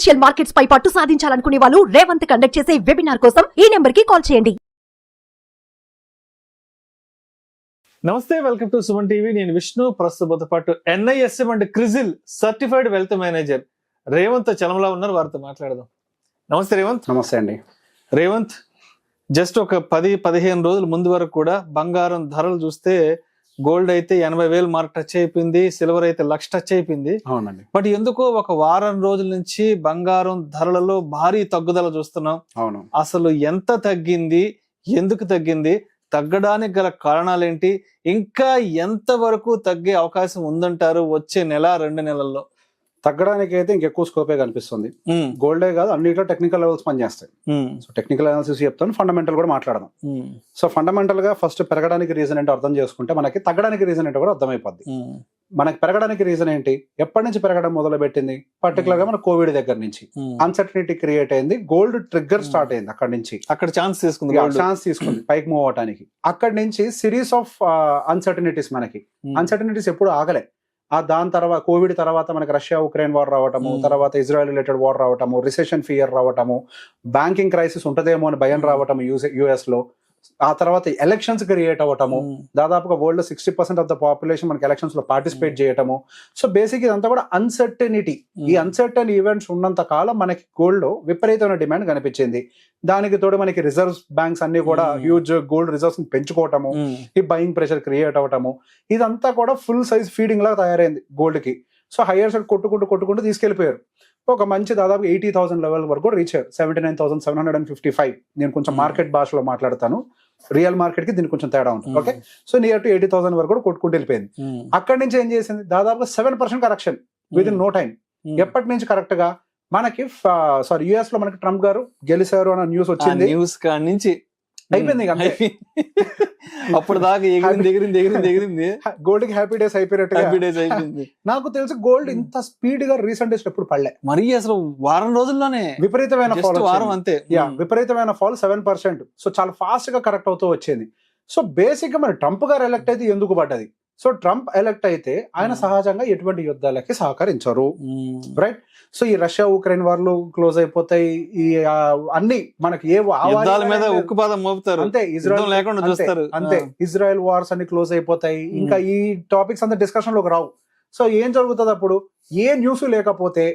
Financial markets పై పట్టు సాధించాలనుకునే వాళ్ళు Revanth conduct చేసే వెబినార్ కోసం ఈ నెంబర్ కి కాల్ చేయండి. నమస్తే, వెల్కమ్ టు సుమన్ టీవీ. నేను విష్ణు. ప్రస్తుతంతో పాటు NISM and CRISIL certified wealth manager Revanth చలంలా ఉన్నారు. వారితో మాట్లాడదాం. నమస్తే రేవంత్. నమస్తే అండి. రేవంత్, జస్ట్ ఒక 10-15 రోజుల ముందు వరకు కూడా బంగారం ధరలు చూస్తే గోల్డ్ అయితే 80,000 మార్క్ టచ్ అయిపోయింది, సిల్వర్ అయితే 1,00,000 టచ్ అయిపోయింది. అవునండి. బట్ ఎందుకో ఒక వారం రోజుల నుంచి బంగారం ధరలలో భారీ తగ్గుదల చూస్తున్నాం. అవును. అసలు ఎంత తగ్గింది, ఎందుకు తగ్గింది, తగ్గడానికి గల కారణాలేంటి, ఇంకా ఎంత వరకు తగ్గే అవకాశం ఉందంటారు వచ్చే నెల 2 నెలల్లో? తగ్గడానికి అయితే ఇంకెక్కువ స్కోపే కనిపిస్తుంది. గోల్డే కాదు, అన్నిట్లో టెక్నికల్ లెవెల్స్ పనిచేస్తాయి. సో టెక్నికల్ అనాలిసిస్ చెప్తాను, ఫండమెంటల్ కూడా మాట్లాడదాం. సో ఫండమెంటల్ గా ఫస్ట్ పెరగడానికి రీజన్ ఏంటో అర్థం చేసుకుంటే మనకి తగ్గడానికి రీజన్ ఏంటో కూడా అర్థమైపోద్ది. మనకి పెరగడానికి రీజన్ ఏంటి, ఎప్పటి నుంచి పెరగడం మొదలు పెట్టింది? పర్టికులర్ గా మన కోవిడ్ దగ్గర నుంచి అన్సర్టనిటీ క్రియేట్ అయింది, గోల్డ్ ట్రిగ్గర్ స్టార్ట్ అయింది. అక్కడి నుంచి అక్కడ ఛాన్స్ తీసుకుంది పైకి మూవ్ అవడానికి. అక్కడి నుంచి సిరీస్ ఆఫ్ అన్సర్టనిటీస్, మనకి అన్సర్టనిటీస్ ఎప్పుడు ఆగలే. దాని తర్వాత కోవిడ్ తర్వాత మనకి రష్యా ఉక్రెయిన్ వార్ రావటము, తర్వాత ఇజ్రాయెల్ రిలేటెడ్ వార్ రావటము, రిసెషన్ ఫియర్ రావటము, బ్యాంకింగ్ క్రైసిస్ ఉంటదేమో అని భయం రావటము US లో, ఆ తర్వాత ఎలక్షన్స్ క్రియేట్ అవ్వటము, దాదాపుగా వరల్డ్ 60% ఆఫ్ ద పాపులేషన్ మనకి ఎలక్షన్స్ లో పార్టిసిపేట్ చేయటము. సో బేసిక్ ఇదంతా కూడా అన్సర్టనిటీ. ఈ అన్సర్టన్ ఈవెంట్స్ ఉన్నంత కాలం మనకి గోల్డ్ లో విపరీతమైన డిమాండ్ కనిపించింది. దానికి తోడు మనకి రిజర్వ్స్ బ్యాంక్స్ అన్ని కూడా హ్యూజ్ గోల్డ్ రిజర్వ్స్ పెంచుకోవటము, ఈ బయింగ్ ప్రెషర్ క్రియేట్ అవ్వటము, ఇదంతా కూడా ఫుల్ సైజ్ ఫీడింగ్ లాగా తయారైంది గోల్డ్ కి. సో హైయర్ సైడ్ కొట్టుకుంటూ తీసుకెళ్లిపోయారు. ఒక మంచి దాదాపు 80,000 లెవెల్ వరకు రీచ్ అయ్యారు. 79,755. నేను కొంచెం మార్కెట్ భాషలో మాట్లాడతాను, రియల్ మార్కెట్ కి దీనికి కొంచెం తేడా ఉంటుంది. ఓకే, సో నియర్ టు 80,000 వరకు కూడా కొట్టుకుంటూ వెళ్ళిపోయింది. అక్కడి నుంచి ఏం చేసింది, దాదాపుగా 7% correction within no time. ఎప్పటి నుంచి కరెక్ట్ గా మనకి US లో మనకి ట్రంప్ గారు గెలిచారు అన్న న్యూస్ వచ్చింది. న్యూస్ కాడి నుంచి అయిపోయింది. అప్పుడు దాకా ఎగిరింది గోల్డ్ కి హ్యాపీ డేస్ అయిపోయినట్టు. నాకు తెలిసి గోల్డ్ ఇంత స్పీడ్ గా రీసెంట్ డేస్ ఎప్పుడు పడలే. మరి అసలు వారం రోజుల్లోనే విపరీతమైన వారం అంతే. విపరీతమైన ఫాల్ 7%. సో చాలా ఫాస్ట్ గా కరెక్ట్ అవుతూ వచ్చింది. సో బేసిక్ గా మరి ట్రంప్ గారు ఎలక్ట్ అయితే ఎందుకు పడ్డది? సో ట్రంప్ ఎలక్ట్ అయితే ఆయన సహజంగా ఎటువంటి యుద్ధాలకి సహకరించరు, రైట్? సో ఈ రష్యా ఉక్రెయిన్ వార్లు క్లోజ్ అయిపోతాయి, ఈ అన్ని మనకి మీద ఉక్కుపాదం మోపుతారు అంతే, ఇజ్రాయెల్ లేకుండా చూస్తారు అంతే, ఇజ్రాయెల్ వార్స్ అన్ని క్లోజ్ అయిపోతాయి. ఇంకా ఈ టాపిక్స్ అంతా డిస్కషన్ లోకి రావు. సో ఏం జరుగుతుంది అప్పుడు? ఏ న్యూస్ లేకపోతే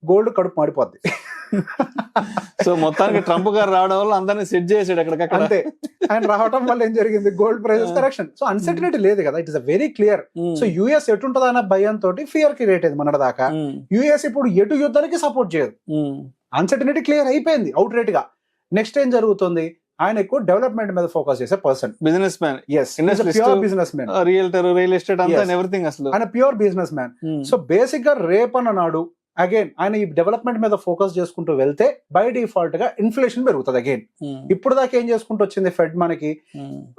గోల్డ్ కడుపు మాడిపోద్ది. సో మొత్తానికి ట్రంప్ గారు రావడం వల్ల అందరినీ సెట్ చేసాడు అక్కడికక్కడ. అంతే, ఆయన రావడం వల్ల ఏం జరిగింది, gold prices correction. So uncertainty లేదు కదా, it is very clear. So US ఎటుంటది అన్న భయంతో ఫియర్ క్రియేట్ అయింది మన దాకా. US ఇప్పుడు ఎటు యుద్ధానికి సపోర్ట్ చేయదు. అన్సర్టనిటీ క్లియర్ అయిపోయింది అవుట్ రేట్ గా. నెక్స్ట్ ఏం జరుగుతుంది, ఆయన ఎక్కువ డెవలప్మెంట్ మీద ఫోకస్ చేసే person, business man. Pure business man, real estate అంతా ఎవ్రీథింగ్. అసలు ఆయన pure business man. So basic గా రేపన్న నాడు అగైన్ ఆయన ఈ డెవలప్మెంట్ మీద ఫోకస్ చేసుకుంటూ వెళ్తే బై డిఫాల్ట్ గా ఇన్ఫ్లేషన్ పెరుగుతుంది అగైన్. ఇప్పుడు దాకా ఏం చేసుకుంటూ వచ్చింది ఫెడ్, మనకి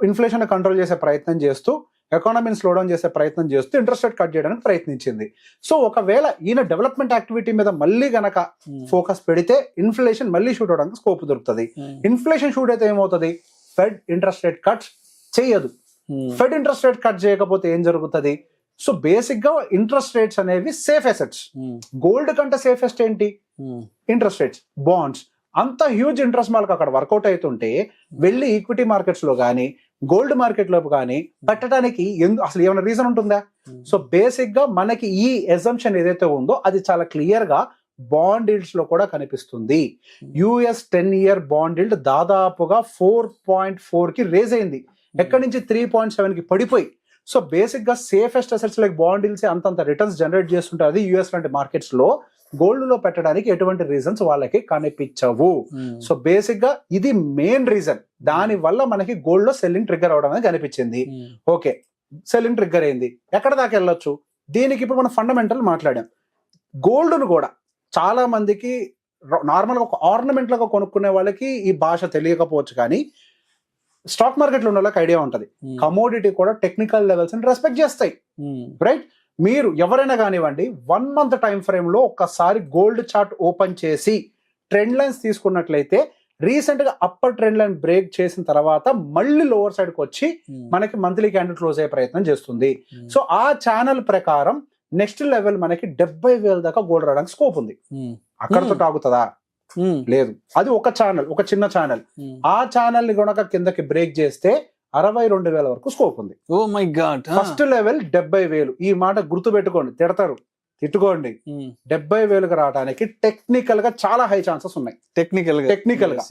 ఇన్ఫ్లేషన్ కంట్రోల్ చేసే ప్రయత్నం చేస్తూ, ఎకానమీని స్లో డౌన్ చేసే ప్రయత్నం చేస్తూ ఇంట్రెస్ట్ రేట్ కట్ చేయడానికి ప్రయత్నించింది. సో ఒకవేళ ఈయన డెవలప్మెంట్ యాక్టివిటీ మీద మళ్ళీ గనక ఫోకస్ పెడితే ఇన్ఫ్లేషన్ మళ్ళీ షూట్ అవడానికి స్కోప్ దొరుకుతుంది. ఇన్ఫ్లేషన్ షూట్ అయితే ఏమవుతుంది, ఫెడ్ ఇంట్రెస్ట్ రేట్ కట్ చేయదు. ఫెడ్ ఇంట్రెస్ట్ రేట్ కట్ చేయకపోతే ఏం జరుగుతుంది? సో బేసిక్ గా ఇంట్రెస్ట్ రేట్స్ అనేవి సేఫ్ అసెట్స్. గోల్డ్ కంటే సేఫెస్ట్ ఏంటి? Interest rates, bonds. అంత హ్యూజ్ ఇంట్రెస్ట్ మనకు అక్కడ వర్కౌట్ అవుతుంటే వెళ్ళి ఈక్విటీ మార్కెట్స్ లో కానీ గోల్డ్ మార్కెట్ లో కానీ పెట్టడానికి అసలు ఏమైనా రీజన్ ఉంటుందా? సో బేసిక్ గా మనకి ఈ ఎజంప్షన్ ఏదైతే ఉందో అది చాలా క్లియర్ గా బాండ్ ఈల్డ్స్ లో కూడా కనిపిస్తుంది. US 10-year బాండ్ ఈల్డ్ దాదాపుగా 4.4 కి రేజ్ అయింది. ఎక్కడి నుంచి 3.7 కి పడిపోయి. సో బేసిక్ గా safest assets like bond yields అంతంత రిటర్న్స్ జనరేట్ చేస్తుంటారు. అది US లాంటి మార్కెట్స్ లో గోల్డ్ లో పెట్టడానికి ఎటువంటి రీజన్స్ వాళ్ళకి కనిపించవు. సో బేసిక్ గా ఇది మెయిన్ రీజన్. దాని వల్ల మనకి గోల్డ్ లో సెల్లింగ్ ట్రిగ్గర్ అవడం అనేది కనిపించింది. ఓకే, సెల్లింగ్ ట్రిగ్గర్ అయింది. ఎక్కడ దాకా వెళ్ళొచ్చు? దీనికి ఇప్పుడు మనం ఫండమెంటల్ మాట్లాడాం. గోల్డ్ ను కూడా చాలా మందికి నార్మల్ గా ఒక ఆర్నమెంట్ లాగా కొనుక్కునే వాళ్ళకి ఈ భాష తెలియకపోవచ్చు, కానీ స్టాక్ మార్కెట్ లో ఉన్న వాళ్ళకి ఐడియా ఉంటది. కమోడిటీ కూడా టెక్నికల్ లెవెల్స్ ని రెస్పెక్ట్ చేస్తాయి, రైట్? మీరు ఎవరైనా కానివ్వండి 1 month టైం ఫ్రేమ్ లో ఒక్కసారి గోల్డ్ చార్ట్ ఓపెన్ చేసి ట్రెండ్ లైన్స్ తీసుకున్నట్లయితే రీసెంట్ గా అప్పర్ ట్రెండ్ లైన్ బ్రేక్ చేసిన తర్వాత మళ్ళీ లోవర్ సైడ్ కి వచ్చి మనకి మంత్లీ క్యాండిల్ క్లోజ్ అయ్యే ప్రయత్నం చేస్తుంది. సో ఆ ఛానల్ ప్రకారం నెక్స్ట్ లెవెల్ మనకి 70,000 దాకా గోల్డ్ రావడానికి స్కోప్ ఉంది. అక్కడతో ఆగుతుందా? లేదు. అది ఒక ఛానల్, ఒక చిన్న ఛానల్. ఆ ఛానల్ ని గనక కిందకి బ్రేక్ చేస్తే 62,000 వరకు స్కోప్ ఉంది. Oh my god. First level 70,000. ఈ మాట గుర్తు పెట్టుకోండి, తిట్టుకోండి. 70,000కి రావడానికి టెక్నికల్ గా చాలా హై ఛాన్సెస్ ఉన్నాయి. టెక్నికల్ గా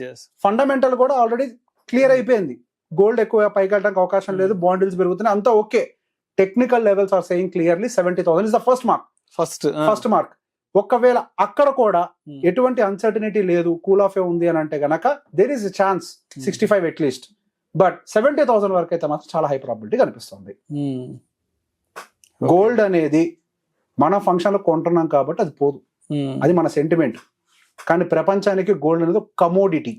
ఫండమెంటల్ కూడా ఆల్రెడీ క్లియర్ అయిపోయింది. గోల్డ్ ఎక్కువ పైకి వెళ్ళడానికి అవకాశం లేదు, బాండిల్స్ పెరుగుతున్నాయి, అంతా okay. Technical levels are saying clearly 70,000 is the first mark. First mark. ఒకవేళ అక్కడ కూడా ఎటువంటి అన్సర్టనిటీ లేదు, కూల్ ఆఫ్ ఉంది అని అంటే గనక there is chance 65 at least. But 70,000 వరకు అయితే మాత్రం చాలా హై ప్రాబిలిటీ కనిపిస్తుంది. గోల్డ్ అనేది మన ఫంక్షన్ లో కొంటున్నాం కాబట్టి అది పోదు, అది మన సెంటిమెంట్. కానీ ప్రపంచానికి గోల్డ్ అనేది కమోడిటీ,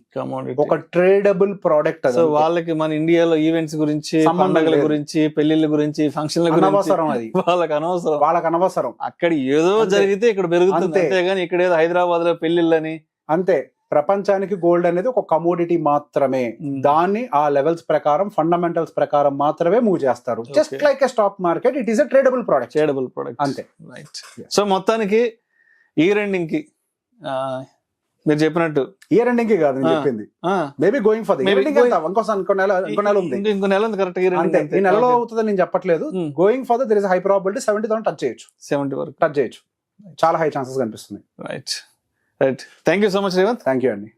ఒక ట్రేడబుల్ ప్రోడక్ట్. వాళ్ళకి మన ఇండియాలో ఈవెంట్స్ గురించి, పండుగల గురించి, పెళ్లిళ్ళ గురించి, ఫంక్షన్ల అనవసరం. అది వాళ్ళకి అనవసరం. అక్కడ ఏదో జరిగితే ఇక్కడ పెరుగుతుంది అంతేగాని ఇక్కడ ఏదో హైదరాబాద్ లో పెళ్లిళ్ళని అంతే. ప్రపంచానికి గోల్డ్ అనేది ఒక కమోడిటీ మాత్రమే. దాన్ని ఆ లెవెల్స్ ప్రకారం, ఫండమెంటల్స్ ప్రకారం మాత్రమే మూవ్ చేస్తారు. Just like a stock market, it is a tradable product. అంతే. సో మొత్తానికి ఇయర్ ఎండింగ్ కి మీరు చెప్పినట్టు, ఇయర్ ఎండింగ్ కి కాదు నేను చెప్పింది, మేబీ గోయింగ్ ఫర్ ఇంకో నెల ఉంది కరెక్ట్. ఈ నెలలో అవుతుందని నేను చెప్పట్లేదు. Going for their is high probability 70,000 touch చేయొచ్చు, 70 వరకు టచ్ చేయొచ్చు. చాలా హై ఛాన్సెస్ కనిపిస్తున్నాయి. Right. Thank you so much Revanth. Thank you అండి.